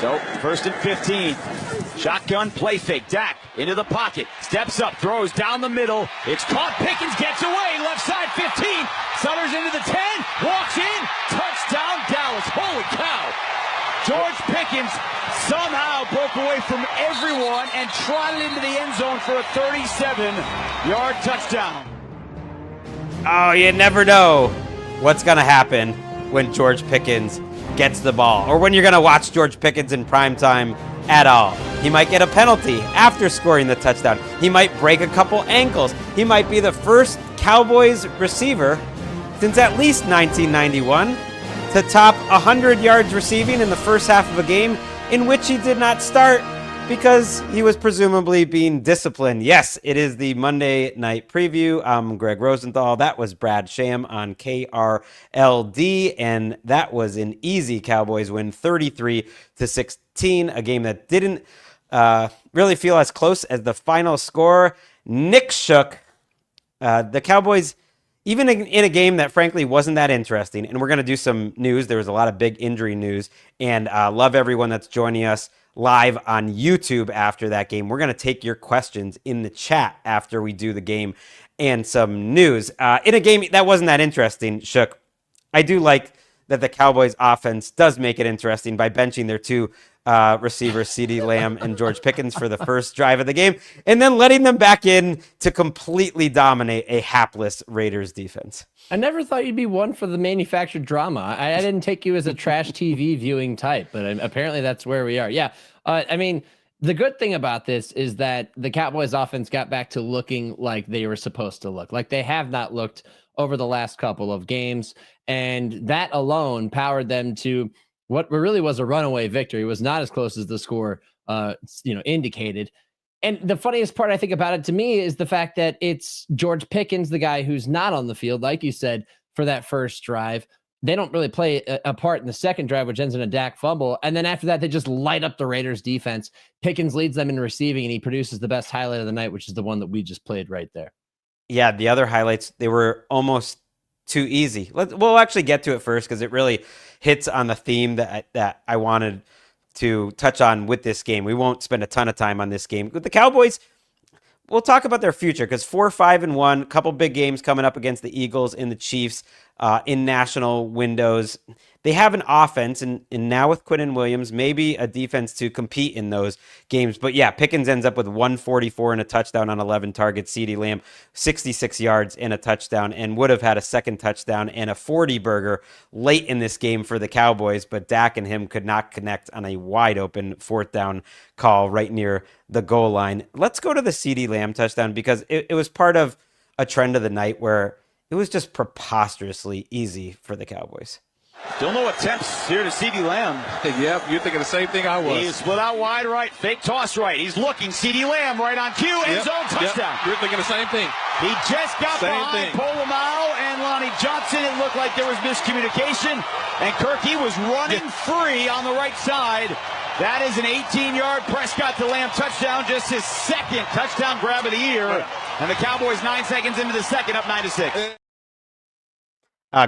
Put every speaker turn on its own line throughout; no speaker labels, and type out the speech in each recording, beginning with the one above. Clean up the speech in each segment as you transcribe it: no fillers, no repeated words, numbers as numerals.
So, 1st and 15. Shotgun play fake. Dak into the pocket. Steps up, throws down the middle. It's caught. Pickens gets away. Left side 15. Sutters into the 10. Walks in. Touchdown Dallas. Holy cow. George Pickens somehow broke away from everyone and trotted into the end zone for a 37-yard touchdown.
Oh, you never know what's going to happen when George Pickens gets the ball, or when you're going to watch George Pickens in primetime at all. He might get a penalty after scoring the touchdown. He might break a couple ankles. He might be the first Cowboys receiver since at least 1991 to top 100 yards receiving in the first half of a game in which he did not start because he was presumably being disciplined. Yes, it is the Monday Night Preview. I'm Greg Rosenthal. That was Brad Sham on KRLD, and that was an easy Cowboys win, 33-16, a game that didn't really feel as close as the final score. Nick Shook, the Cowboys, even in a game that frankly wasn't that interesting, and we're going to do some news. There was a lot of big injury news, and love everyone that's joining us live on YouTube after that game. We're going to take your questions in the chat after we do the game and some news. In a game that wasn't that interesting, Shook, I do like that the Cowboys offense does make it interesting by benching their two receivers, CeeDee Lamb and George Pickens, for the first drive of the game, and then letting them back in to completely dominate a hapless Raiders defense.
I never thought you'd be one for the manufactured drama. I didn't take you as a trash TV viewing type, but apparently that's where we are. Yeah. I mean, the good thing about this is that the Cowboys offense got back to looking like they were supposed to look, like they have not looked over the last couple of games. And that alone powered them to what really was a runaway victory. It was not as close as the score, indicated. And the funniest part I think about it to me is the fact that it's George Pickens, the guy who's not on the field, like you said, for that first drive. They don't really play a part in the second drive, which ends in a Dak fumble. And then after that, they just light up the Raiders defense. Pickens leads them in receiving, and he produces the best highlight of the night, which is the one that we just played right there. Yeah,
the other highlights, they were almost too easy. We'll actually get to it first because it really hits on the theme that I wanted to touch on with this game. We won't spend a ton of time on this game. With the Cowboys, we'll talk about their future because 4-5-1, a couple big games coming up against the Eagles and the Chiefs in national windows. They have an offense, and now with Quinnen Williams, maybe a defense to compete in those games. But yeah, Pickens ends up with 144 and a touchdown on 11 targets. CeeDee Lamb, 66 yards and a touchdown, and would have had a second touchdown and a 40-burger late in this game for the Cowboys. But Dak and him could not connect on a wide-open fourth down call right near the goal line. Let's go to the CeeDee Lamb touchdown because it was part of a trend of the night where it was just preposterously easy for the Cowboys.
Still no attempts here to CeeDee Lamb.
Yep, you're thinking the same thing I was.
He's split out wide right, fake toss right. He's looking, CeeDee Lamb right on cue, end zone touchdown.
Yep. You're thinking the same thing.
He just got behind Polamalu and Lonnie Johnson. It looked like there was miscommunication, and Kirky was running free on the right side. That is an 18-yard Prescott to Lamb touchdown, just his second touchdown grab of the year. And the Cowboys 9 seconds into the second, up 9-6.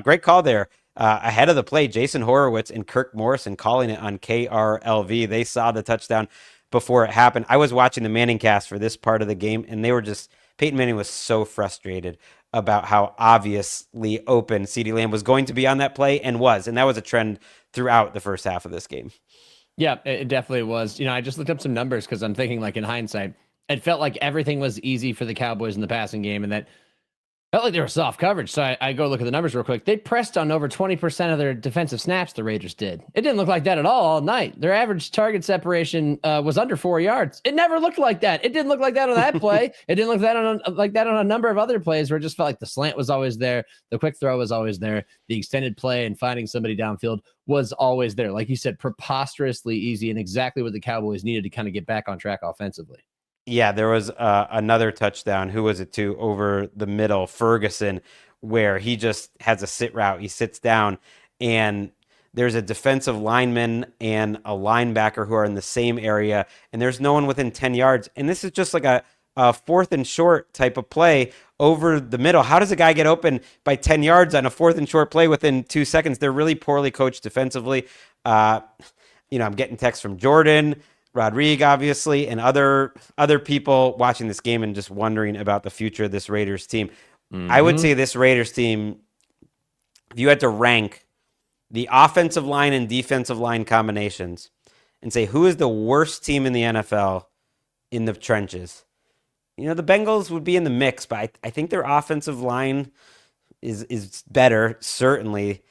Great call there. Ahead of the play, Jason Horowitz and Kirk Morrison calling it on KRLV. They saw the touchdown before it happened. I was watching the Manning cast for this part of the game, and they were just, Peyton Manning was so frustrated about how obviously open CeeDee Lamb was going to be on that play, and was. And that was a trend throughout the first half of this game.
Yeah, it definitely was. I just looked up some numbers because I'm thinking, like, in hindsight, it felt like everything was easy for the Cowboys in the passing game, and that felt like they were soft coverage. So I go look at the numbers real quick. They pressed on over 20% of their defensive snaps, the Raiders did. It didn't look like that at all night. Their average target separation was under 4 yards. It never looked like that. It didn't look like that on that play. It didn't look like that on a number of other plays where it just felt like the slant was always there. The quick throw was always there. The extended play and finding somebody downfield was always there. Like you said, preposterously easy and exactly what the Cowboys needed to kind of get back on track offensively.
Yeah, there was another touchdown. Who was it to? Over the middle, Ferguson, where he just has a sit route. He sits down, and there's a defensive lineman and a linebacker who are in the same area, and there's no one within 10 yards. And this is just like a 4th and short type of play over the middle. How does a guy get open by 10 yards on a 4th and short play within 2 seconds? They're really poorly coached defensively. I'm getting texts from Jordan, Rodrigue, obviously, and other people watching this game and just wondering about the future of this Raiders team. I would say this Raiders team, if you had to rank the offensive line and defensive line combinations and say who is the worst team in the NFL in the trenches, the Bengals would be in the mix, but I think their offensive line is better, certainly.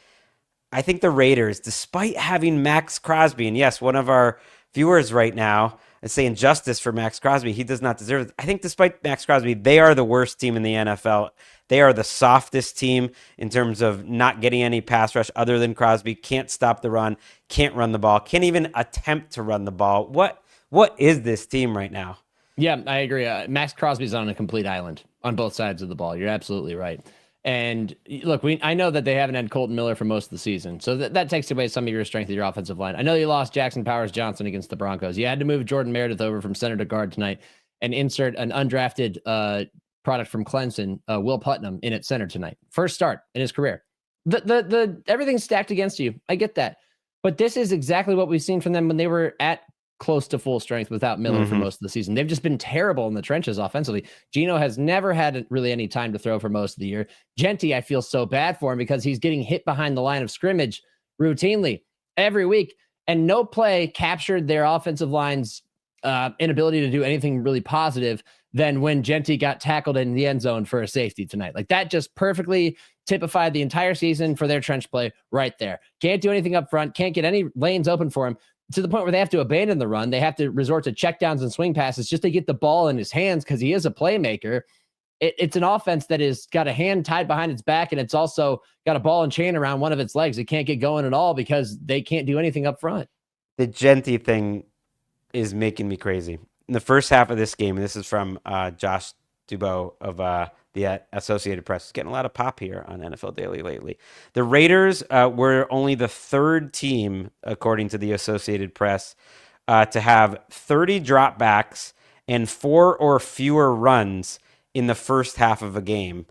I think the Raiders, despite having Max Crosby, and yes, one of our viewers right now is saying justice for Max Crosby. He does not deserve it. I think despite Max Crosby, they are the worst team in the NFL. They are the softest team in terms of not getting any pass rush other than Crosby. Can't stop the run, can't run the ball, can't even attempt to run the ball. What is this team right now?
Yeah, I agree. Max Crosby's on a complete island on both sides of the ball. You're absolutely right. And look, I know that they haven't had Colton Miller for most of the season, so that takes away some of your strength of your offensive line. I know you lost Jackson Powers-Johnson against the Broncos. You had to move Jordan Meredith over from center to guard tonight and insert an undrafted product from Clemson, Will Putnam, in at center tonight. First start in his career. The everything's stacked against you. I get that, but this is exactly what we've seen from them when they were at close to full strength without Miller for most of the season. They've just been terrible in the trenches offensively. Geno has never had really any time to throw for most of the year. Genty, I feel so bad for him because he's getting hit behind the line of scrimmage routinely every week, and no play captured their offensive line's inability to do anything really positive than when Genty got tackled in the end zone for a safety tonight. Like that just perfectly typified the entire season for their trench play right there. Can't do anything up front, can't get any lanes open for him, to the point where they have to abandon the run. They have to resort to checkdowns and swing passes just to get the ball in his hands because he is a playmaker. It's an offense that is got a hand tied behind its back, and it's also got a ball and chain around one of its legs. It can't get going at all because they can't do anything up front.
The Genty thing is making me crazy. In the first half of this game, and this is from Josh Dubow of the Associated Press. Is getting a lot of pop here on NFL Daily lately. The Raiders were only the 3rd team, according to the Associated Press, to have 30 dropbacks and 4 or fewer runs in the first half of a game.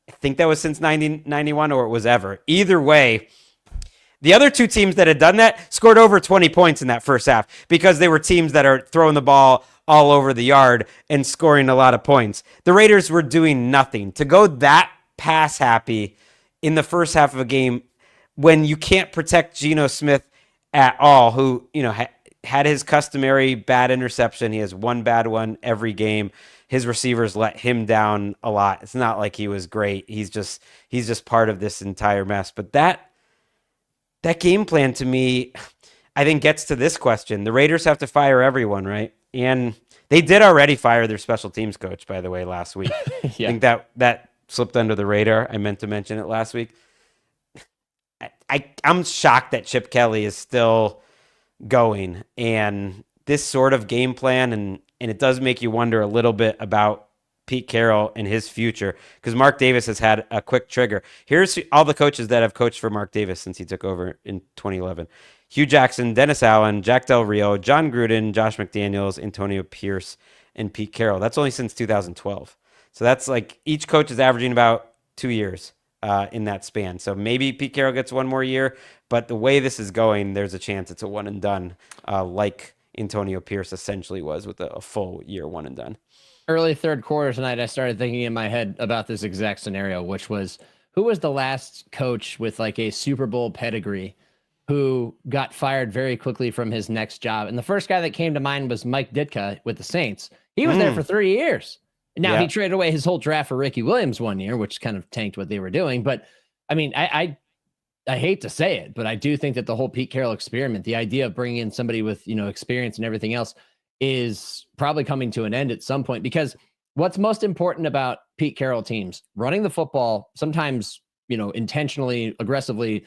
I think that was since 1991 or it was ever. Either way, the other 2 teams that had done that scored over 20 points in that first half because they were teams that are throwing the ball all over the yard and scoring a lot of points. The Raiders were doing nothing. To go that pass happy in the first half of a game when you can't protect Geno Smith at all, who, had his customary bad interception. He has one bad one every game. His receivers let him down a lot. It's not like he was great. He's just part of this entire mess. But that game plan to me, I think gets to this question. The Raiders have to fire everyone, right? And they did already fire their special teams coach, by the way, last week.
Yeah.
I think that slipped under the radar. I meant to mention it last week. I'm shocked that Chip Kelly is still going. And this sort of game plan, and it does make you wonder a little bit about Pete Carroll and his future, because Mark Davis has had a quick trigger. Here's all the coaches that have coached for Mark Davis since he took over in 2011. Hugh Jackson, Dennis Allen, Jack Del Rio, John Gruden, Josh McDaniels, Antonio Pierce, and Pete Carroll. That's only since 2012. So that's like each coach is averaging about 2 years in that span. So maybe Pete Carroll gets one more year, but the way this is going, there's a chance it's a one and done, like Antonio Pierce essentially was with a full year one and done.
Early third quarter tonight, I started thinking in my head about this exact scenario, which was, who was the last coach with like a Super Bowl pedigree who got fired very quickly from his next job? And the first guy that came to mind was Mike Ditka with the Saints. He was there for 3 years. Now he traded away his whole draft for Ricky Williams one year, which kind of tanked what they were doing. But I mean, I hate to say it, but I do think that the whole Pete Carroll experiment, the idea of bringing in somebody with, experience and everything else, is probably coming to an end at some point, because what's most important about Pete Carroll teams, running the football, sometimes, intentionally, aggressively,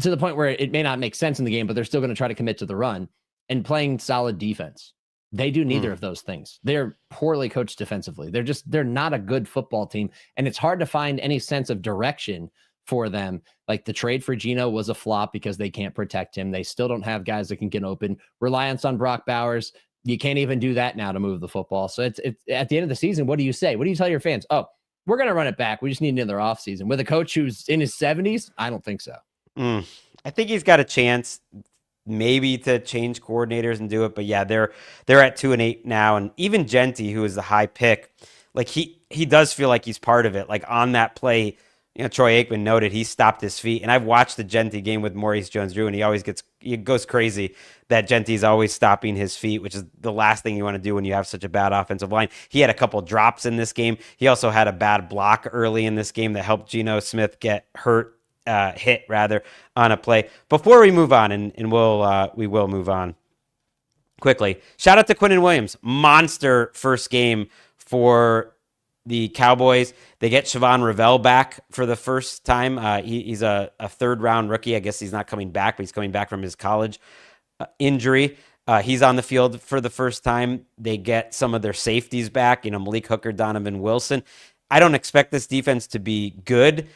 to the point where it may not make sense in the game, but they're still going to try to commit to the run, and playing solid defense. They do neither of those things. They're poorly coached defensively. They're not a good football team. And it's hard to find any sense of direction for them. Like the trade for Geno was a flop because they can't protect him. They still don't have guys that can get open. Reliance on Brock Bowers. You can't even do that now to move the football. So it's at the end of the season, what do you say? What do you tell your fans? Oh, we're going to run it back. We just need another offseason. With a coach who's in his 70s? I don't think so.
I think he's got a chance maybe to change coordinators and do it. But yeah, they're at 2-8 now. And even Genty, who is the high pick, like he does feel like he's part of it. Like on that play, Troy Aikman noted he stopped his feet. And I've watched the Genty game with Maurice Jones-Drew, and he goes crazy that Genty's always stopping his feet, which is the last thing you want to do when you have such a bad offensive line. He had a couple drops in this game. He also had a bad block early in this game that helped Geno Smith get hit on a play. Before we move on, and we will move on quickly. Shout out to Quinnen Williams, monster first game for the Cowboys. They get Siobhan Ravel back for the first time. He's a third round rookie. I guess he's not coming back, but he's coming back from his college injury. He's on the field for the first time. They get some of their safeties back, Malik Hooker, Donovan Wilson. I don't expect this defense to be good,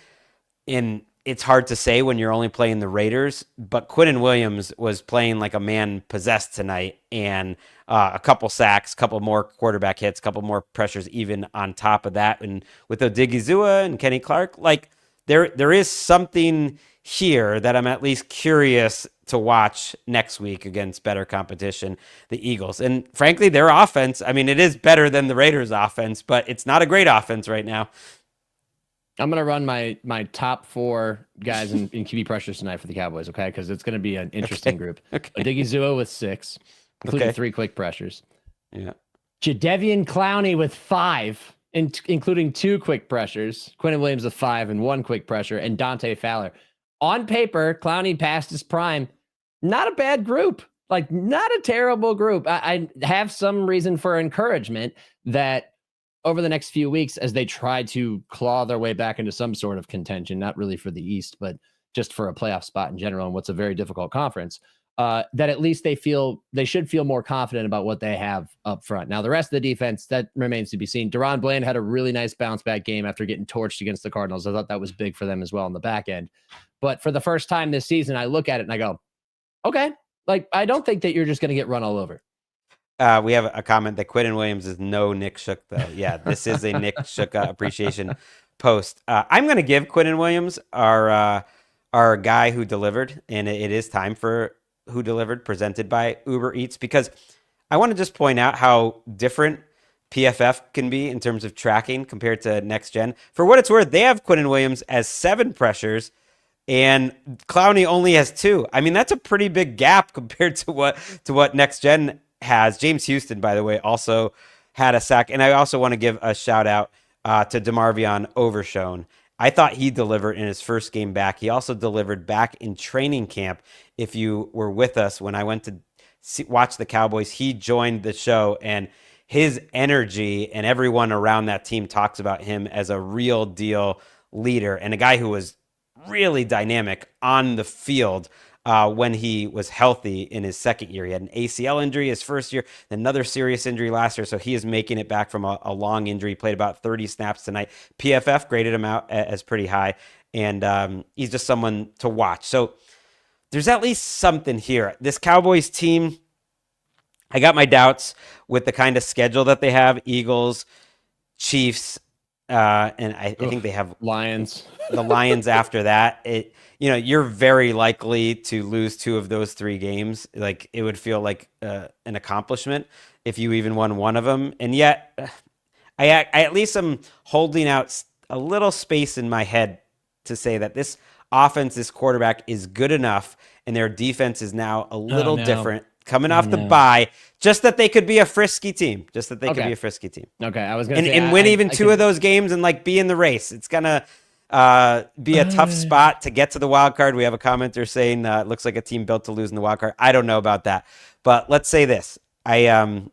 and it's hard to say when you're only playing the Raiders, but Quinnen Williams was playing like a man possessed tonight, and a couple sacks, couple more quarterback hits, couple more pressures even on top of that. And with Odigizua and Kenny Clark, like there is something here that I'm at least curious to watch next week against better competition, the Eagles. And frankly, their offense, it is better than the Raiders' offense, but it's not a great offense right now.
I'm going to run my top 4 guys in QB pressures tonight for the Cowboys, okay? Because it's going to be an interesting group.
Okay.
Odigizua with 6, including 3 quick pressures.
Yeah.
Jadeveon Clowney with 5, including 2 quick pressures. Quinnen Williams with 5 and 1 quick pressure. And Dante Fowler. On paper, Clowney past his prime. Not a bad group. Like, not a terrible group. I have some reason for encouragement that over the next few weeks, as they try to claw their way back into some sort of contention, not really for the East, but just for a playoff spot in general, and what's a very difficult conference, that at least they should feel more confident about what they have up front. Now, the rest of the defense, that remains to be seen. Deron Bland had a really nice bounce back game after getting torched against the Cardinals. I thought that was big for them as well on the back end. But for the first time this season, I look at it and I go, okay, like, I don't think that you're just going to get run all over.
We have a comment that Quinnen Williams is no Nick Shook, though. Yeah, this is a Nick Shook appreciation post. I'm going to give Quinnen Williams our guy who delivered, and it is time for Who Delivered, presented by Uber Eats, because I want to just point out how different PFF can be in terms of tracking compared to Next Gen. For what it's worth, they have Quinnen Williams as 7 pressures, and Clowney only has 2. That's a pretty big gap compared to what Next Gen has. James Houston, by the way, also had a sack. And I also want to give a shout out to DeMarvion Overshone. I thought he delivered in his first game back. He also delivered back in training camp. If you were with us when I went to watch the Cowboys, he joined the show, and his energy and everyone around that team talks about him as a real deal leader and a guy who was really dynamic on the field. When he was healthy in his second year. He had an ACL injury his first year, another serious injury last year, so he is making it back from a long injury. He played about 30 snaps tonight. PFF graded him out as pretty high, and he's just someone to watch. So there's at least something here. This Cowboys team, I got my doubts with the kind of schedule that they have. Eagles, Chiefs, and I think they have
Lions.
The Lions after that. You're very likely to lose 2 of those 3 games. Like, it would feel like an accomplishment if you even won one of them. And yet, I at least am holding out a little space in my head to say that this offense, this quarterback is good enough, and their defense is now a little different. Coming off the bye, just that they could be a frisky team. Could be a frisky team.
Okay, I was going to say.
And win even 2 of those games and, like, be in the race. It's going to be a tough spot to get to the wild card. We have a commenter saying it looks like a team built to lose in the wild card. I don't know about that. But let's say this. I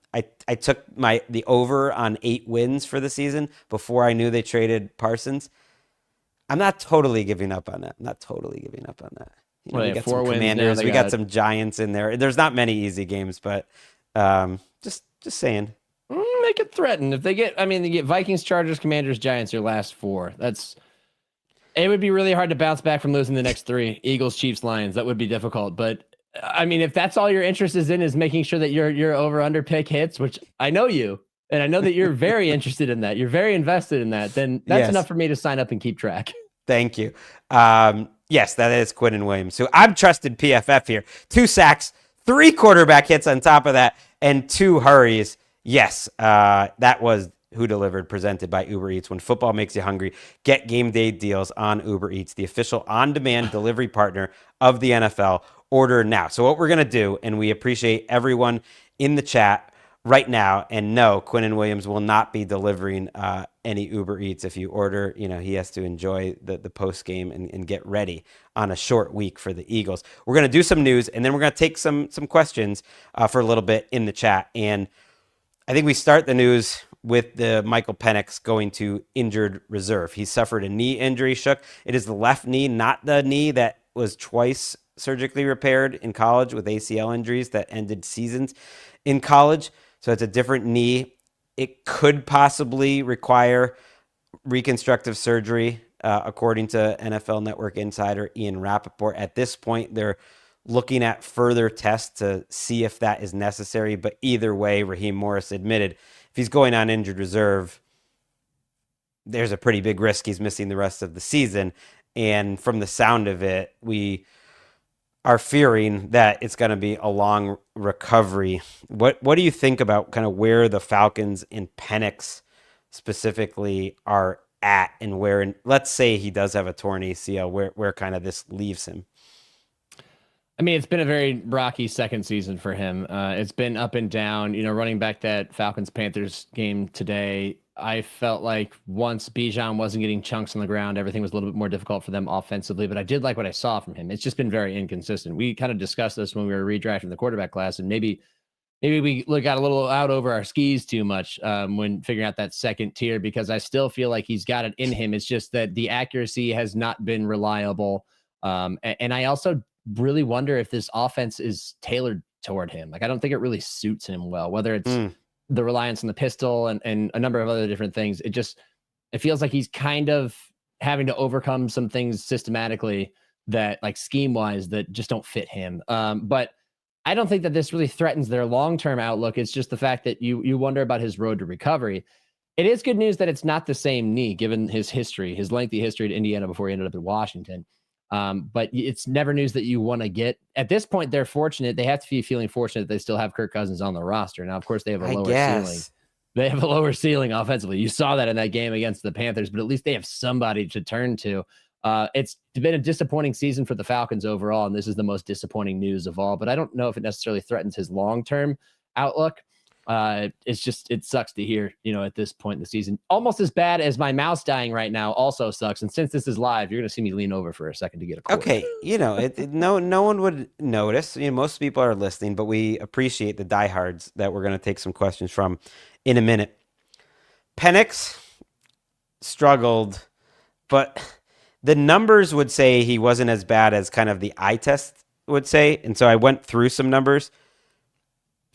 took the over on 8 wins for the season before I knew they traded Parsons. I'm not totally giving up on that. We got some Commanders. We got some Giants in there. There's not many easy games, but just saying.
Make it threaten. If they get Vikings, Chargers, Commanders, Giants, your last 4. It would be really hard to bounce back from losing the next 3 Eagles, Chiefs, Lions. That would be difficult. But I mean, if that's all your interest is in, is making sure that your over under pick hits, which I know you, and I know that you're very interested in that, you're very invested in that, then that's enough for me to sign up and keep track.
Thank you. Yes, that is Quinnen Williams. So I'm trusted PFF here. 2 sacks, 3 quarterback hits on top of that, and 2 hurries. Yes, that was Who Delivered, presented by Uber Eats. When football makes you hungry, get game day deals on Uber Eats, the official on-demand delivery partner of the NFL. Order now. So what we're going to do, and we appreciate everyone in the chat right now, and no, Quinnen Williams will not be delivering any Uber Eats. If you order, he has to enjoy the post game and get ready on a short week for the Eagles. We're going to do some news, and then we're going to take some questions for a little bit in the chat. And I think we start the news with the Michael Penix going to injured reserve. He suffered a knee injury, Shook. It is the left knee, not the knee that was twice surgically repaired in college with ACL injuries that ended seasons in college. So it's a different knee. It could possibly require reconstructive surgery, according to NFL Network insider Ian Rappaport. At this point, they're looking at further tests to see if that is necessary. But either way, Raheem Morris admitted if he's going on injured reserve, there's a pretty big risk he's missing the rest of the season. And from the sound of it, we are fearing that it's going to be a long recovery. What do you think about kind of where the Falcons and Penix specifically are at, and where, let's say he does have a torn ACL, where kind of this leaves him?
I mean, it's been a very rocky second season for him. It's been up and down. Running back that Falcons-Panthers game today, I felt like once Bijan wasn't getting chunks on the ground, everything was a little bit more difficult for them offensively, but I did like what I saw from him. It's just been very inconsistent. We kind of discussed this when we were redrafting the quarterback class, and maybe we got a little out over our skis too much when figuring out that second tier, because I still feel like he's got it in him. It's just that the accuracy has not been reliable. And I also really wonder if this offense is tailored toward him. Like, I don't think it really suits him well, whether it's the reliance on the pistol and a number of other different things. It feels like he's kind of having to overcome some things systematically that, like, scheme wise, that just don't fit him. But I don't think that this really threatens their long-term outlook. It's just the fact that you wonder about his road to recovery. It is good news that it's not the same knee, given his lengthy history at Indiana before he ended up at Washington. But it's never news that you want to get. At this point, they're fortunate. They have to be feeling fortunate that they still have Kirk Cousins on the roster. Now, of course, they have a lower ceiling. They have a lower ceiling offensively. You saw that in that game against the Panthers, but at least they have somebody to turn to. It's been a disappointing season for the Falcons overall, and this is the most disappointing news of all. But I don't know if it necessarily threatens his long-term outlook. It sucks to hear, at this point in the season. Almost as bad as my mouse dying right now also sucks. And since this is live, you're going to see me lean over for a second to get a quote.
Okay, no one would notice. Most people are listening, but we appreciate the diehards that we're going to take some questions from in a minute. Penix struggled, but the numbers would say he wasn't as bad as kind of the eye test would say. And so I went through some numbers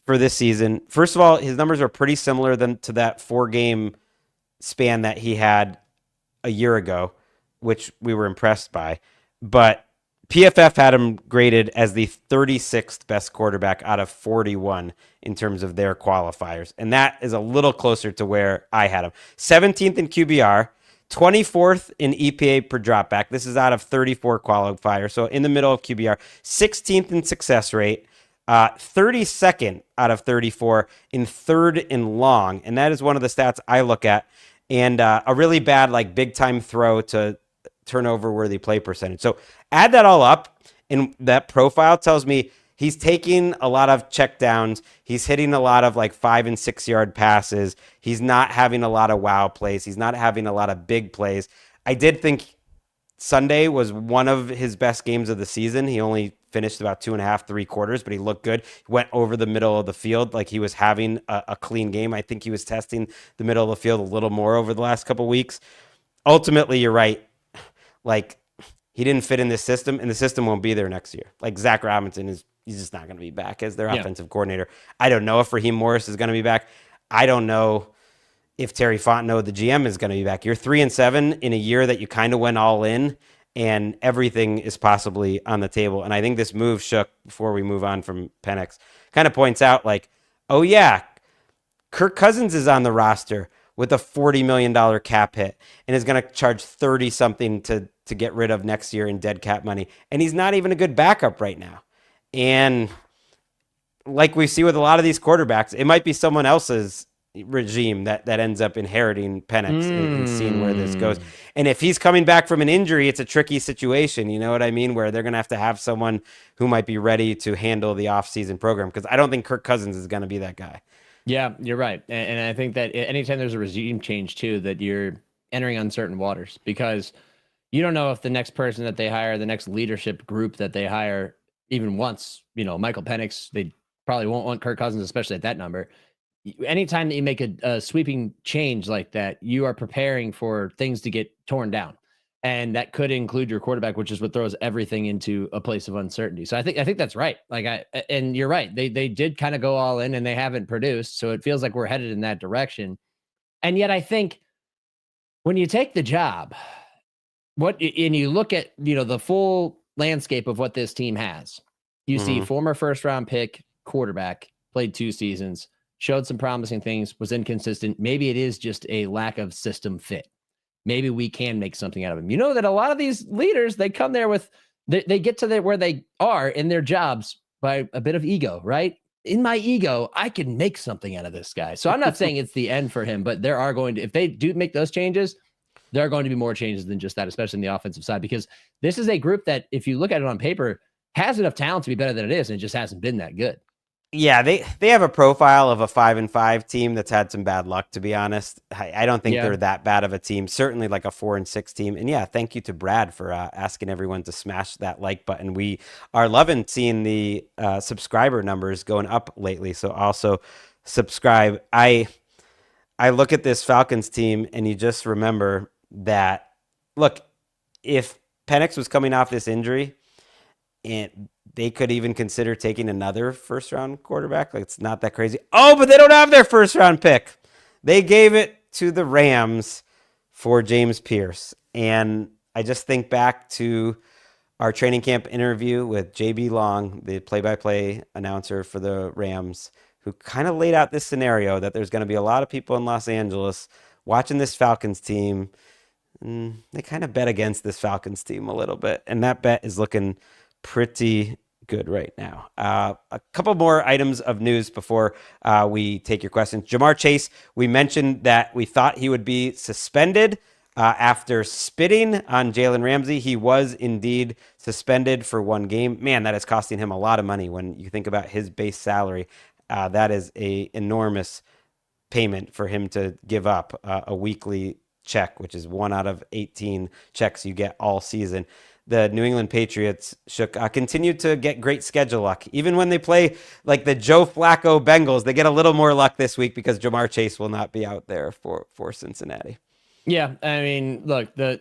for this season. First of all, his numbers are pretty similar to that 4-game span that he had a year ago, which we were impressed by. But PFF had him graded as the 36th best quarterback out of 41 in terms of their qualifiers. And that is a little closer to where I had him. 17th in QBR, 24th in EPA per dropback. This is out of 34 qualifiers, so in the middle of QBR. 16th in success rate. 32nd out of 34 in third in long. And that is one of the stats I look at. And a really bad, big time throw to turnover worthy play percentage. So add that all up, and that profile tells me he's taking a lot of check downs. He's hitting a lot of 5 and 6 yard passes. He's not having a lot of wow plays. He's not having a lot of big plays. I did think Sunday was one of his best games of the season. He only finished about 2.5, 3 quarters, but he looked good. He went over the middle of the field like he was having a clean game. I think he was testing the middle of the field a little more over the last couple of weeks. Ultimately, you're right. He didn't fit in this system, and the system won't be there next year. Zach Robinson he's just not going to be back as their offensive coordinator. I don't know if Raheem Morris is going to be back. I don't know if Terry Fontenot, the GM, is going to be back. You're 3-7 in a year that you kind of went all in, and everything is possibly on the table. And I think this move, Shook, before we move on from Penix, kind of points out like, oh yeah, Kirk Cousins is on the roster with a $40 million cap hit and is going to charge 30 something to get rid of next year in dead cap money. And he's not even a good backup right now. And like we see with a lot of these quarterbacks, it might be someone else's regime that ends up inheriting Penix and seeing where this goes. And if he's coming back from an injury, it's a tricky situation. You know what I mean? Where they're going to have someone who might be ready to handle the offseason program. Because I don't think Kirk Cousins is going to be that guy.
Yeah, you're right. And I think that anytime there's a regime change too, that you're entering uncertain waters, because you don't know if the next person that they hire, the next leadership group that they hire, even wants, Michael Penix. They probably won't want Kirk Cousins, especially at that number. Anytime that you make a sweeping change like that, you are preparing for things to get torn down. And that could include your quarterback, which is what throws everything into a place of uncertainty. So I think that's right. And you're right. They did kind of go all in and they haven't produced. So it feels like we're headed in that direction. And yet I think when you take the job, and you look at, the full landscape of what this team has, you see former first round pick quarterback, played 2 seasons, showed some promising things, was inconsistent. Maybe it is just a lack of system fit. Maybe we can make something out of him. You know that a lot of these leaders, they come there with, they get to where they are in their jobs by a bit of ego, right? In my ego, I can make something out of this guy. So I'm not saying it's the end for him, but there are going to, if they do make those changes, there are going to be more changes than just that, especially in the offensive side, because this is a group that, if you look at it on paper, has enough talent to be better than it is, and it just hasn't been that good.
Yeah, they have a profile of a 5-5 team that's had some bad luck, to be honest. I don't think they're that bad of a team. Certainly like a 4-6 team. And yeah, thank you to Brad for asking everyone to smash that like button. We are loving seeing the subscriber numbers going up lately. So also subscribe. I look at this Falcons team and you just remember that, look, if Penix was coming off this injury, and they could even consider taking another first-round quarterback. Like, it's not that crazy. Oh, but they don't have their first-round pick. They gave it to the Rams for James Pierce. And I just think back to our training camp interview with JB Long, the play-by-play announcer for the Rams, who kind of laid out this scenario that there's going to be a lot of people in Los Angeles watching this Falcons team. And they kind of bet against this Falcons team a little bit. And that bet is looking pretty good right now. A couple more items of news before we take your questions. Ja'Marr Chase, we mentioned that we thought he would be suspended after spitting on Jalen Ramsey. He was indeed suspended for 1 game. Man, that is costing him a lot of money when you think about his base salary. That is a enormous payment for him to give up, a weekly check, which is 1 out of 18 checks you get all season. The New England Patriots continue to get great schedule luck. Even when they play like the Joe Flacco Bengals, they get a little more luck this week because Ja'Marr Chase will not be out there for Cincinnati.
Yeah, I mean, look, it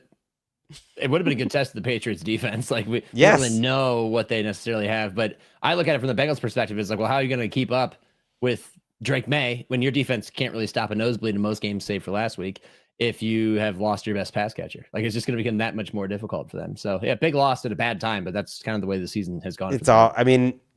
would have been a good test of the Patriots defense. Like, we don't really know what they necessarily have, but I look at it from the Bengals perspective. It's like, well, how are you going to keep up with Drake May when your defense can't really stop a nosebleed in most games, save for last week, if you have lost your best pass catcher? Like, it's just going to become that much more difficult for them. So yeah, big loss at a bad time, but that's kind of the way the season has gone.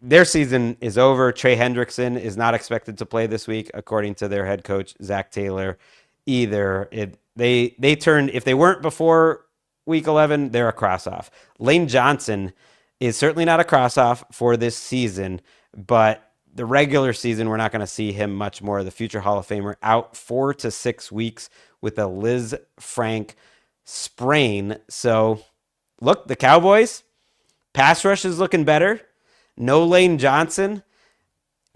Their season is over. Trey Hendrickson is not expected to play this week, according to their head coach, Zach Taylor, either. They turned, if they weren't before week 11, they're a cross-off. Lane Johnson is certainly not a cross-off for this season, but the regular season, we're not going to see him much more. The future Hall of Famer out 4 to 6 weeks with a Liz Frank sprain. So, look, the Cowboys, pass rush is looking better. No Lane Johnson.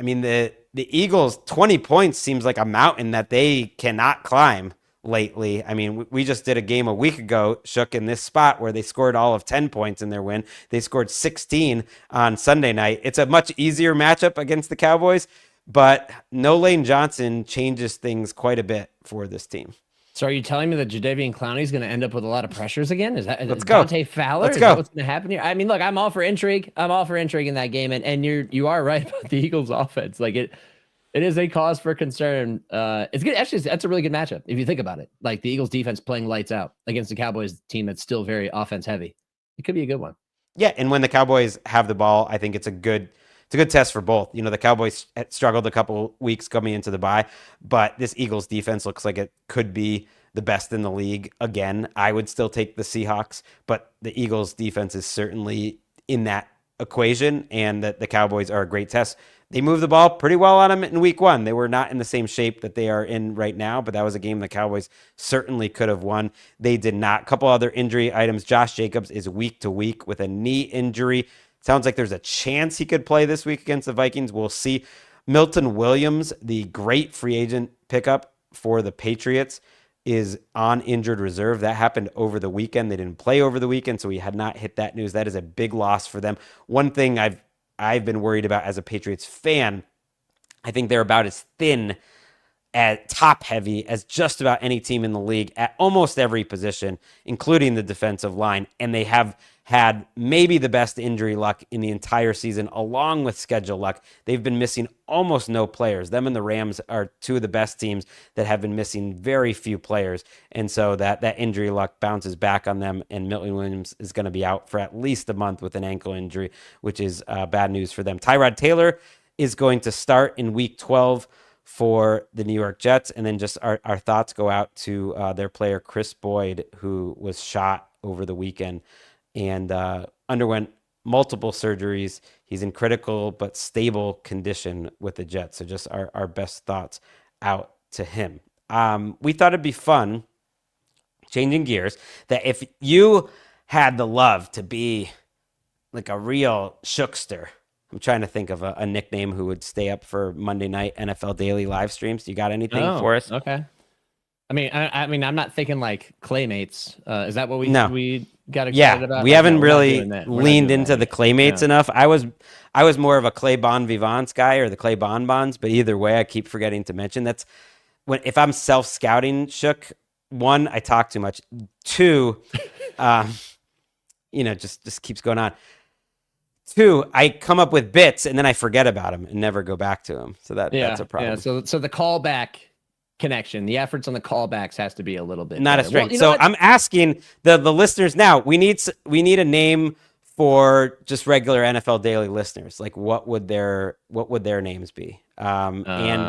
I mean, the Eagles, 20 points seems like a mountain that they cannot climb lately. I mean, we just did a game a week ago, Shook, in this spot where they scored all of 10 points in their win. They scored 16 on Sunday night. It's a much easier matchup against the Cowboys, but no Lane Johnson changes things quite a bit for this team.
So are you telling me that Jadeveon Clowney is going to end up with a lot of pressures again? Is that
Let's go.
Dante Fowler?
Let's
is
go.
That what's going to happen here? I mean, look, I'm all for intrigue. I'm all for intrigue in that game, and you are right about the Eagles' offense. Like, It is a cause for concern. It's good. Actually, that's a really good matchup if you think about it. Like the Eagles defense playing lights out against the Cowboys team that's still very offense heavy. It could be a good one.
Yeah, and when the Cowboys have the ball, I think it's a good test for both. The Cowboys struggled a couple weeks coming into the bye, but this Eagles defense looks like it could be the best in the league again. I would still take the Seahawks, but the Eagles defense is certainly in that equation, and that the Cowboys are a great test. They moved the ball pretty well on them in week 1. They were not in the same shape that they are in right now, but that was a game the Cowboys certainly could have won. They did not. A couple other injury items. Josh Jacobs is week to week with a knee injury. Sounds like there's a chance he could play this week against the Vikings. We'll see. Milton Williams, the great free agent pickup for the Patriots, is on injured reserve. That happened over the weekend. They didn't play over the weekend, so we had not hit that news. That is a big loss for them. One thing I've been worried about as a Patriots fan, I think they're about as thin, at top heavy as just about any team in the league at almost every position, including the defensive line. And they have had maybe the best injury luck in the entire season, along with schedule luck. They've been missing almost no players. Them and the Rams are two of the best teams that have been missing very few players. And so that injury luck bounces back on them, and Milton Williams is going to be out for at least a month with an ankle injury, which is bad news for them. Tyrod Taylor is going to start in week 12 for the New York Jets. And then just our thoughts go out to their player, Chris Boyd, who was shot over the weekend and underwent multiple surgeries. He's in critical but stable condition with the Jets. So just our best thoughts out to him. We thought it'd be fun, changing gears, that if you had the love to be like a real shookster, I'm trying to think of a nickname who would stay up for Monday night NFL Daily live streams. You got anything for us?
Okay. I mean, I'm not thinking like Claymates. Is that what we got excited about?
We haven't really leaned into the Claymates enough. I was more of a Clay Bon Vivants guy, or the Clay Bonbons, but either way, I keep forgetting to mention that's if I'm self-scouting, Shook. 1, I talk too much. 2, just keeps going on. 2, I come up with bits and then I forget about them and never go back to them. So that's a problem.
Yeah. So the callback connection, the efforts on the callbacks has to be a little bit
not
better.
a strength. So I'm asking the listeners now. We need a name for just regular NFL Daily listeners. Like what would their names be?
The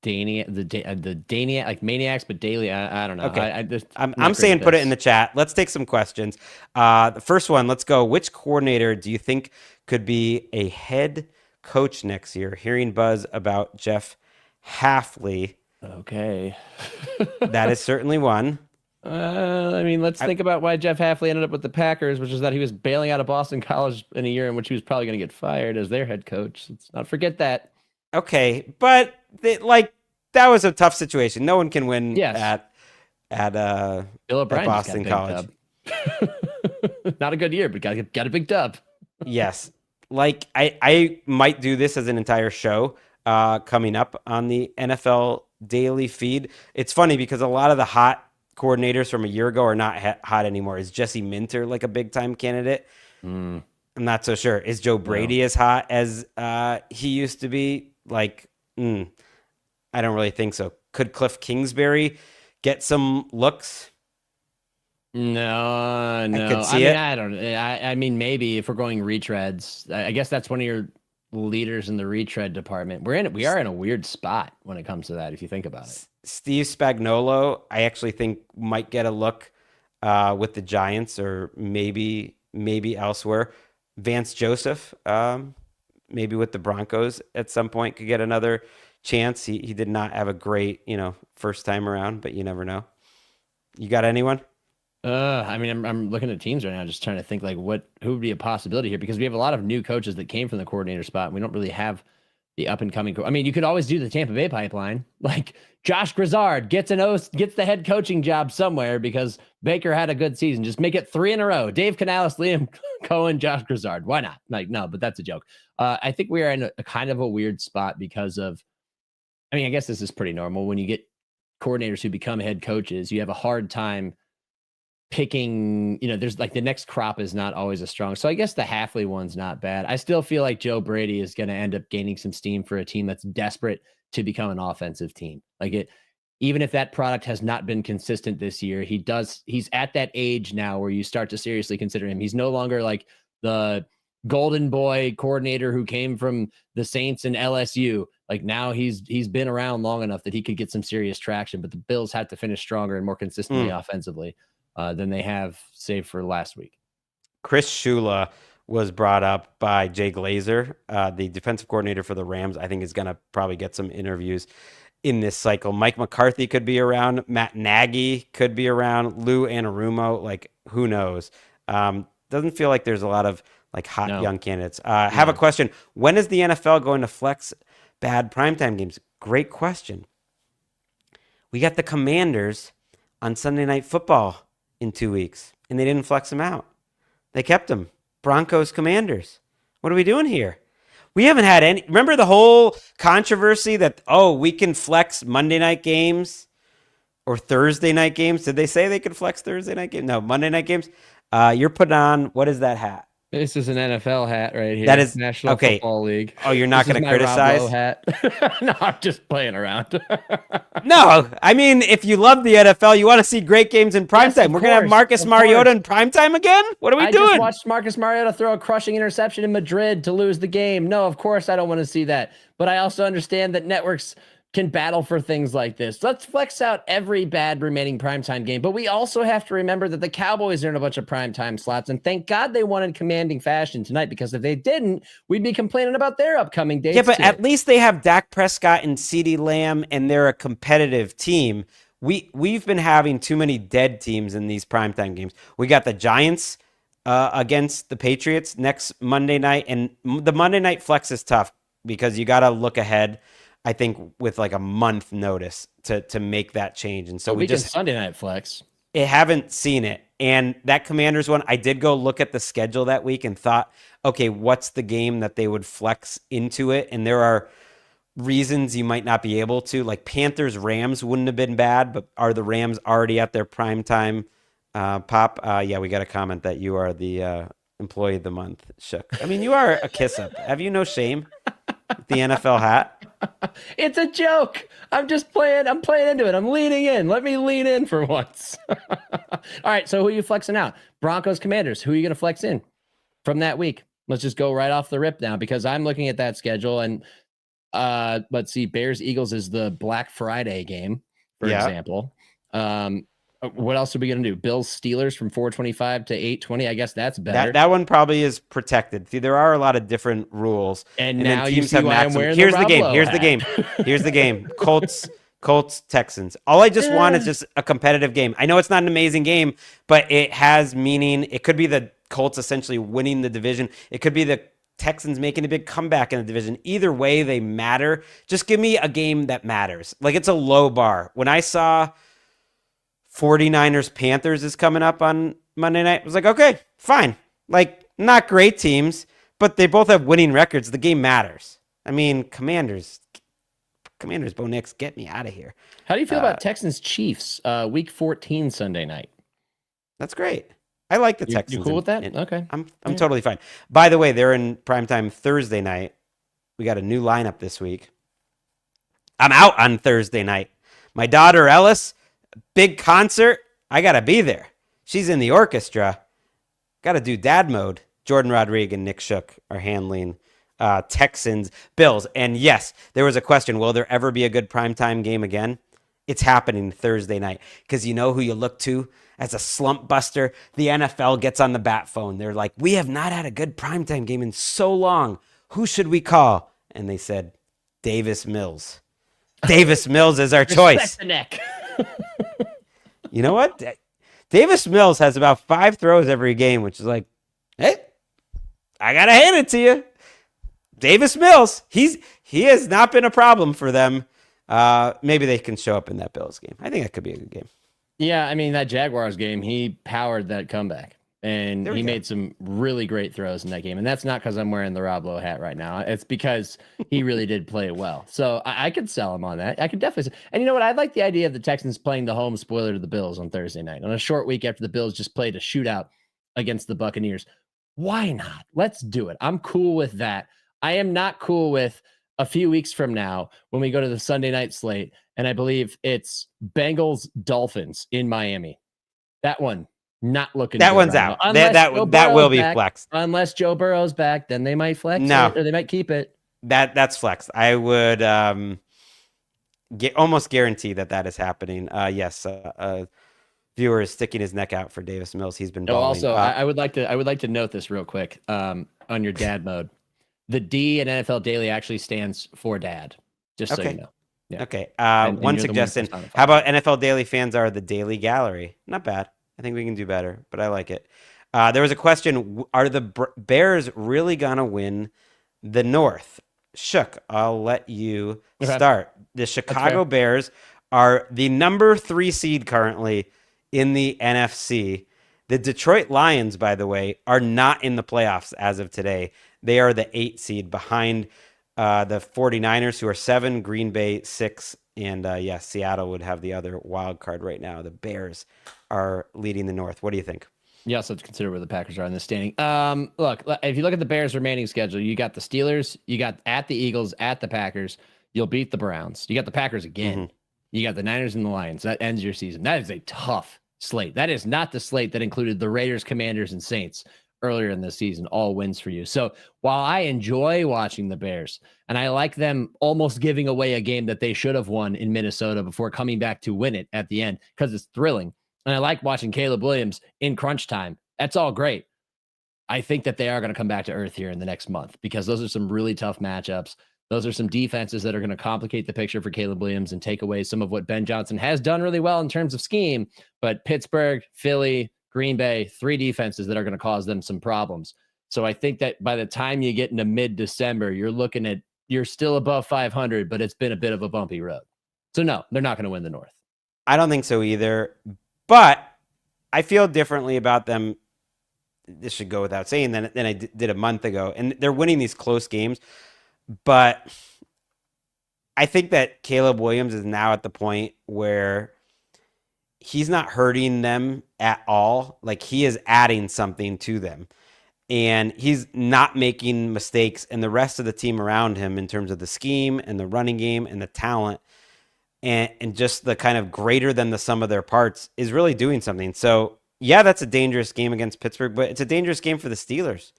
Daniac, like Maniacs, but Daily. I don't know.
Okay. I'm saying put it in the chat. Let's take some questions. The first one, let's go. Which coordinator do you think could be a head coach next year? Hearing buzz about Jeff Hafley.
Okay.
That is certainly one.
Let's think about why Jeff Hafley ended up with the Packers, which is that he was bailing out of Boston College in a year in which he was probably going to get fired as their head coach. Let's not forget that.
Okay, but that was a tough situation. No one can win at
Bill O'Brien
at Boston College.
Not a good year, but got a big dub.
Yes, I might do this as an entire show coming up on the NFL Daily feed. It's funny because a lot of the hot coordinators from a year ago are not hot anymore. Is Jesse Minter like a big time candidate? I'm not so sure. Is Joe Brady as hot as he used to be? I don't really think so. Could Cliff Kingsbury get some looks?
No.
I could see it.
I don't. I mean, maybe if we're going retreads, I guess that's one of your leaders in the retread department. We are in a weird spot when it comes to that. If you think about it,
Steve Spagnuolo, I actually think might get a look with the Giants, or maybe elsewhere. Vance Joseph, maybe with the Broncos at some point, could get another chance. He did not have a great, first time around, but you never know. You got anyone?
I'm looking at teams right now, just trying to think who would be a possibility here, because we have a lot of new coaches that came from the coordinator spot. And we don't really have the up and coming. You could always do the Tampa Bay pipeline. Like Josh Grizzard gets the head coaching job somewhere because Baker had a good season. Just make it 3 in a row. Dave Canales, Liam Cohen, Josh Grizzard. Why not? No, but that's a joke. I think we are in a kind of a weird spot because of, I guess this is pretty normal. When you get coordinators who become head coaches, you have a hard time picking, there's like the next crop is not always as strong. So I guess the Hafley one's not bad. I still feel like Joe Brady is going to end up gaining some steam for a team that's desperate to become an offensive team. Even if that product has not been consistent this year, he's at that age now where you start to seriously consider him. He's no longer like the golden boy coordinator who came from the Saints and LSU. Like now he's been around long enough that he could get some serious traction, but the Bills had to finish stronger and more consistently offensively than they have, save for last week.
Chris Shula was brought up by Jay Glazer, the defensive coordinator for the Rams. I think is going to probably get some interviews in this cycle. Mike McCarthy could be around. Matt Nagy could be around. Lou Anarumo, like who knows? Doesn't feel like there's a lot of like hot young candidates. Have a question. When is the NFL going to flex bad primetime games? Great question. We got the Commanders on Sunday Night Football in 2 weeks, and they didn't flex them out. They kept them. Broncos, Commanders. What are we doing here? We haven't had any. Remember the whole controversy that, we can flex Monday night games or Thursday night games? Did they say they could flex Thursday night games? No, Monday night games. You're putting on, what is that hat?
This is an NFL hat right here.
That is
National Football League.
Oh, you're not going to criticize?
Rob Lowe hat. No, I'm just playing around.
No, I mean, if you love the NFL, you want to see great games in primetime. We're going to have Marcus Mariota in primetime again? What are we doing? I
just watched Marcus Mariota throw a crushing interception in Madrid to lose the game. No, of course I don't want to see that. But I also understand that networks can battle for things like this. Let's flex out every bad remaining primetime game. But we also have to remember that the Cowboys are in a bunch of primetime slots. And thank God they won in commanding fashion tonight, because if they didn't, we'd be complaining about their upcoming dates.
Yeah, but at least they have Dak Prescott and CeeDee Lamb, and they're a competitive team. We've been having too many dead teams in these primetime games. We got the Giants against the Patriots next Monday night. And the Monday night flex is tough because you got to look ahead, I think, with like a month notice to make that change. And so we just
Sunday night flex.
I haven't seen it. And that Commanders one, I did go look at the schedule that week and thought, okay, what's the game that they would flex into it? And there are reasons you might not be able to. Like Panthers Rams wouldn't have been bad, but are the Rams already at their primetime pop? Yeah, we got a comment that you are the employee of the month, Shook. I mean, you are a kiss up. Have you no shame? The NFL hat.
It's a joke. I'm playing into it. I'm leaning in. Let me lean in for once. All right. So who are you flexing out? Broncos, Commanders. Who are you going to flex in from that week? Let's just go right off the rip now, because I'm looking at that schedule and let's see. Bears, Eagles is the Black Friday game, for example. What else are we going to do? Bills, Steelers from 425 to 820. I guess that's better.
That one probably is protected. See, there are a lot of different rules.
And now you see why I'm wearing
Here's
the
the game.
Rob Lowe
Here's the
hat.
game. Here's the game. Colts, Texans. All I just want is just a competitive game. I know it's not an amazing game, but it has meaning. It could be the Colts essentially winning the division. It could be the Texans making a big comeback in the division. Either way, they matter. Just give me a game that matters. Like, it's a low bar. When I saw 49ers Panthers is coming up on Monday night, I was like, okay, fine. Like, not great teams, but they both have winning records. The game matters. I mean, Commanders, Bo Nix, get me out of here.
How do you feel about Texans Chiefs week 14 Sunday night?
That's great. I like the Texans.
You cool with that? Okay.
I'm totally fine. By the way, they're in primetime Thursday night. We got a new lineup this week. I'm out on Thursday night. My daughter Ellis, big concert. I got to be there. She's in the orchestra. Got to do dad mode. Jordan Rodriguez and Nick Shook are handling Texans, Bills. And yes, there was a question, will there ever be a good primetime game again? It's happening Thursday night, because you know who you look to as a slump buster? The NFL gets on the bat phone. They're like, we have not had a good primetime game in so long. Who should we call? And they said, Davis Mills. Davis Mills is our choice.
Respect the neck.
You know what? Davis Mills has about 5 throws every game, which is like, hey, I got to hand it to you. Davis Mills, he has not been a problem for them. Maybe they can show up in that Bills game. I think that could be a good game.
Yeah, I mean, that Jaguars game, he powered that comeback. And
There we
he
go.
made some really great throws in that game. And that's not because I'm wearing the Rob Lowe hat right now. It's because he really did play well. So I could sell him on that. I could definitely. And you know what? I like the idea of the Texans playing the home spoiler to the Bills on Thursday night on a short week after the Bills just played a shootout against the Buccaneers. Why not? Let's do it. I'm cool with that. I am not cool with a few weeks from now when we go to the Sunday night slate. And I believe it's Bengals Dolphins in Miami. That one. Not looking.
That
good
one's
right
out.
Now.
That will be flexed.
Unless Joe Burrow's back, then they might flex
No.
it, or they might keep it.
That's flexed. I would almost guarantee that is happening. Yes, viewer is sticking his neck out for Davis Mills. He's been balling.
Also, I would like to note this real quick on your dad mode. The D in NFL Daily actually stands for dad. Just so you know. Yeah.
Okay.
And
one
you're the
suggestion.
one
How about NFL Daily fans are the Daily Gallery? Not bad. I think we can do better, but I like it. There was a question: are the Bears really gonna win the North? Shook, I'll let you start. The Chicago Bears are the number 3 seed currently in the NFC. The Detroit Lions, by the way, are not in the playoffs as of today. They are the 8 seed behind the 49ers, who are 7, Green Bay 6, and Seattle would have the other wild card right now. The Bears are leading the North. What do you think?
You also have to consider where the Packers are in the standing. Look, if you look at the Bears' remaining schedule, you got the Steelers, you got at the Eagles, at the Packers. You'll beat the Browns. You got the Packers again. Mm-hmm. You got the Niners and the Lions. That ends your season. That is a tough slate. That is not the slate that included the Raiders, Commanders, and Saints earlier in the season. All wins for you. So while I enjoy watching the Bears, and I like them almost giving away a game that they should have won in Minnesota before coming back to win it at the end, because it's thrilling. And I like watching Caleb Williams in crunch time. That's all great. I think that they are going to come back to earth here in the next month, because those are some really tough matchups. Those are some defenses that are going to complicate the picture for Caleb Williams and take away some of what Ben Johnson has done really well in terms of scheme. But Pittsburgh, Philly, Green Bay, 3 defenses that are going to cause them some problems. So I think that by the time you get into mid-December, you're still above 500, but it's been a bit of a bumpy road. So no, they're not going to win the North.
I don't think so either. But I feel differently about them. This should go without saying than I did a month ago. And they're winning these close games. But I think that Caleb Williams is now at the point where he's not hurting them at all. Like, he is adding something to them. And he's not making mistakes. And the rest of the team around him, in terms of the scheme and the running game and the talent, and just the kind of greater than the sum of their parts, is really doing something. So, yeah, that's a dangerous game against Pittsburgh, but it's a dangerous game for the Steelers.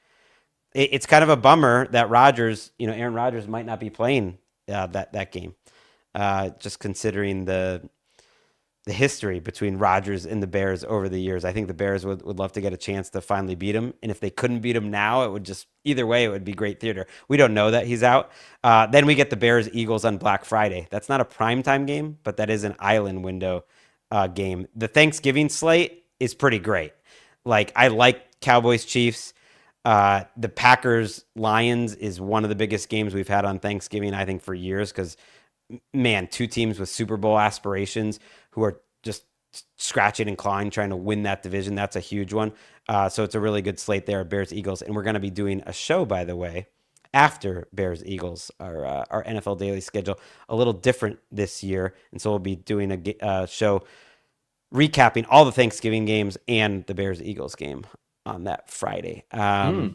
It's kind of a bummer that Aaron Rodgers might not be playing that game, just considering the history between Rodgers and the Bears over the years. I think the Bears would love to get a chance to finally beat him. And if they couldn't beat him now, it would just, either way, it would be great theater. We don't know that he's out. Then we get the Bears-Eagles on Black Friday. That's not a primetime game, but that is an island window game. The Thanksgiving slate is pretty great. Like, I like Cowboys-Chiefs. The Packers-Lions is one of the biggest games we've had on Thanksgiving, I think, for years, because, man, 2 teams with Super Bowl aspirations who are just scratching and clawing trying to win that division. That's a huge one. So it's a really good slate there, Bears-Eagles. And we're going to be doing a show, by the way, after Bears-Eagles, our NFL Daily schedule, a little different this year. And so we'll be doing a show recapping all the Thanksgiving games and the Bears-Eagles game on that Friday. The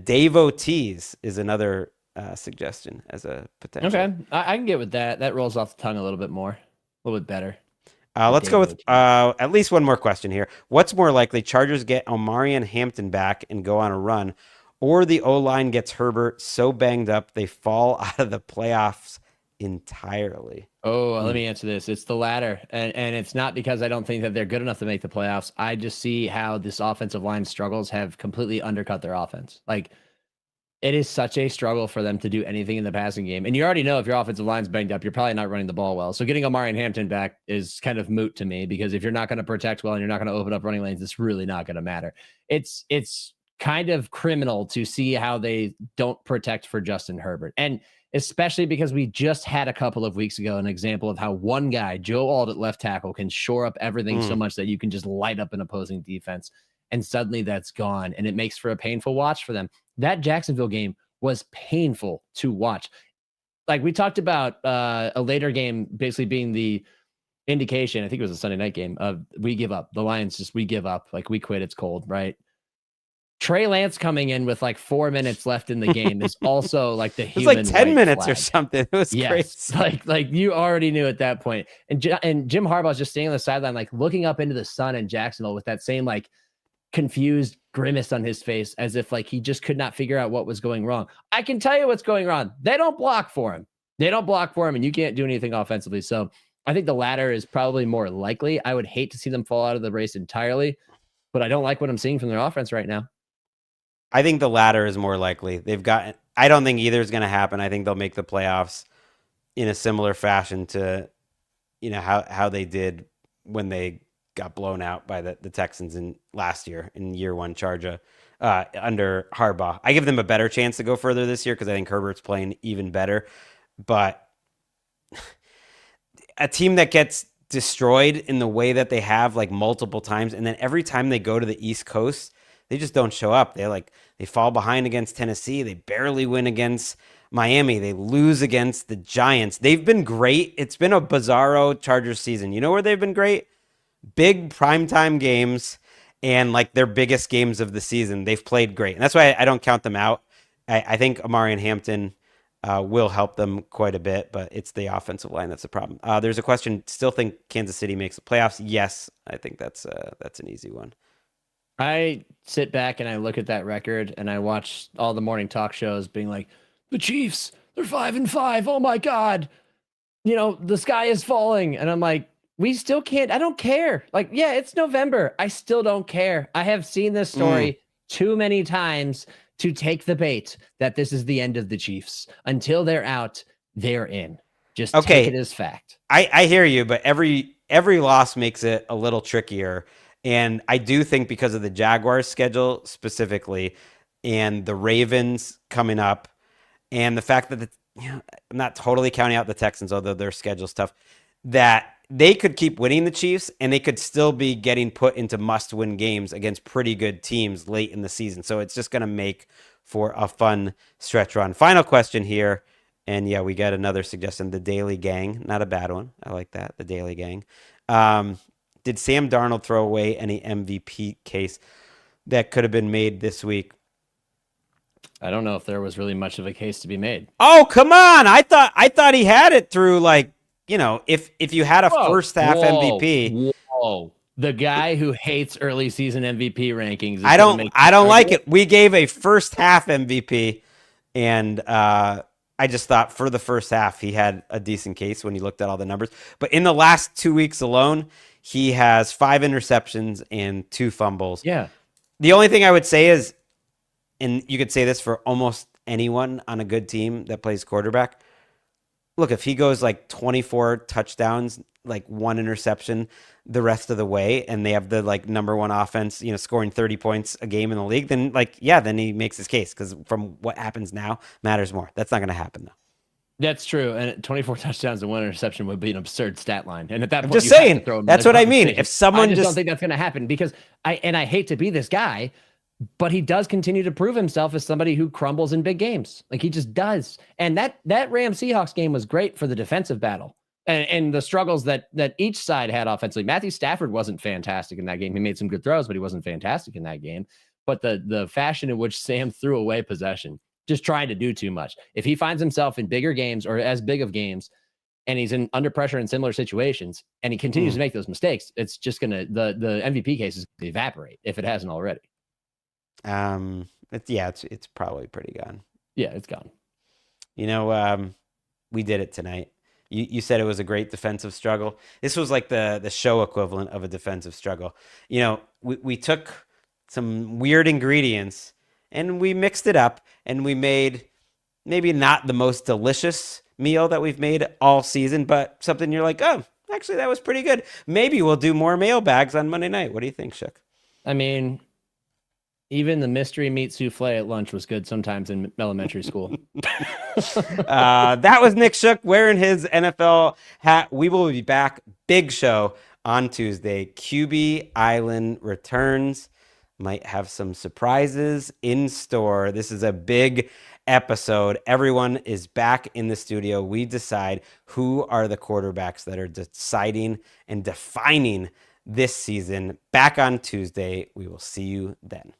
Devotees is another suggestion as a potential.
Okay, I can get with that. That rolls off the tongue a little bit more, a little bit better.
Let's go with at least one more question here. What's more likely, Chargers get Omarion Hampton back and go on a run, or the O-line gets Herbert so banged up they fall out of the playoffs entirely?
Let me answer this. It's the latter. And it's not because I don't think that they're good enough to make the playoffs. I just see how this offensive line struggles have completely undercut their offense. Like, it is such a struggle for them to do anything in the passing game. And you already know if your offensive line's banged up, you're probably not running the ball well. So getting Omarion Hampton back is kind of moot to me, because if you're not going to protect well and you're not going to open up running lanes, it's really not going to matter. It's kind of criminal to see how they don't protect for Justin Herbert. And especially because we just had a couple of weeks ago an example of how one guy, Joe Alt at left tackle, can shore up everything so much that you can just light up an opposing defense. And suddenly that's gone, and it makes for a painful watch for them. That Jacksonville game was painful to watch. Like we talked about a later game basically being the indication, I think it was a Sunday night game, of we give up. The Lions we give up. Like we quit, it's cold, right? Trey Lance coming in with like 4 minutes left in the game is also like the
It was
human
like 10 minutes
flag.
or something. It was crazy.
Like you already knew at that point. And Jim Harbaugh's just standing on the sideline, like looking up into the sun in Jacksonville with that same like confused grimace on his face, as if like he just could not figure out what was going wrong. I can tell you what's going wrong. They don't block for him. And you can't do anything offensively. So I think the latter is probably more likely. I would hate to see them fall out of the race entirely, but I don't like what I'm seeing from their offense right now.
I think the latter is more likely. I don't think either is going to happen. I think they'll make the playoffs in a similar fashion to, how they did when they got blown out by the Texans in last year in year one Charger under Harbaugh. I give them a better chance to go further this year because I think Herbert's playing even better. But a team that gets destroyed in the way that they have like multiple times, and then every time they go to the East Coast, they just don't show up. They fall behind against Tennessee. They barely win against Miami. They lose against the Giants. They've been great. It's been a bizarro Chargers season. You know where they've been great? Big primetime games and like their biggest games of the season. They've played great. And that's why I don't count them out. I think Amari and Hampton will help them quite a bit, but it's the offensive line that's the problem. There's a question, still think Kansas City makes the playoffs? Yes, I think that's an easy one.
I sit back and I look at that record and I watch all the morning talk shows being like, the Chiefs, they're 5-5. Oh my God. The sky is falling. And I'm like, we still can't. I don't care. Like, yeah, it's November. I still don't care. I have seen this story too many times to take the bait that this is the end of the Chiefs. Until they're out, they're in. Just take it as fact.
I hear you, but every loss makes it a little trickier. And I do think because of the Jaguars schedule specifically and the Ravens coming up and the fact that I'm not totally counting out the Texans, although their schedule's tough, that they could keep winning the Chiefs and they could still be getting put into must-win games against pretty good teams late in the season. So it's just going to make for a fun stretch run. Final question here. And yeah, we got another suggestion, the Daily Gang. Not a bad one. I like that, the Daily Gang. Did Sam Darnold throw away any MVP case that could have been made this week?
I don't know if there was really much of a case to be made.
Oh, come on. I thought he had it through if you had a first half MVP.
Whoa. The guy who hates early season MVP rankings.
I don't like it. We gave a first half MVP and I just thought for the first half he had a decent case when you looked at all the numbers. But in the last 2 weeks alone, he has 5 interceptions and 2 fumbles.
Yeah.
The only thing I would say is, and you could say this for almost anyone on a good team that plays quarterback. Look, if he goes like 24 touchdowns, like 1 interception the rest of the way, and they have the number 1 offense, scoring 30 points a game in the league, then then he makes his case because from what happens now matters more. That's not going to happen though.
That's true. And 24 touchdowns and 1 interception would be an absurd stat line. And at that point,
just saying, that's what I mean. If someone
I just don't think that's going to happen because I hate to be this guy, but he does continue to prove himself as somebody who crumbles in big games. Like he just does. And that Rams Seahawks game was great for the defensive battle and the struggles that each side had offensively. Matthew Stafford wasn't fantastic in that game. He made some good throws, but he wasn't fantastic in that game. But the fashion in which Sam threw away possession, just trying to do too much. If he finds himself in bigger games or as big of games and he's under pressure in similar situations and he continues to make those mistakes, it's just going to, the MVP case is going to evaporate if it hasn't already.
It's probably pretty gone.
Yeah, it's gone.
We did it tonight. You said it was a great defensive struggle. This was like the show equivalent of a defensive struggle. We took some weird ingredients and we mixed it up and we made maybe not the most delicious meal that we've made all season, but something you're like, oh, actually that was pretty good. Maybe we'll do more mailbags on Monday night. What do you think, Shook?
I mean, Even the mystery meat souffle at lunch was good sometimes in elementary school.
That was Nick Shook wearing his NFL hat. We will be back. Big show on Tuesday. QB Island returns. Might have some surprises in store. This is a big episode. Everyone is back in the studio. We decide who are the quarterbacks that are deciding and defining this season. Back on Tuesday. We will see you then.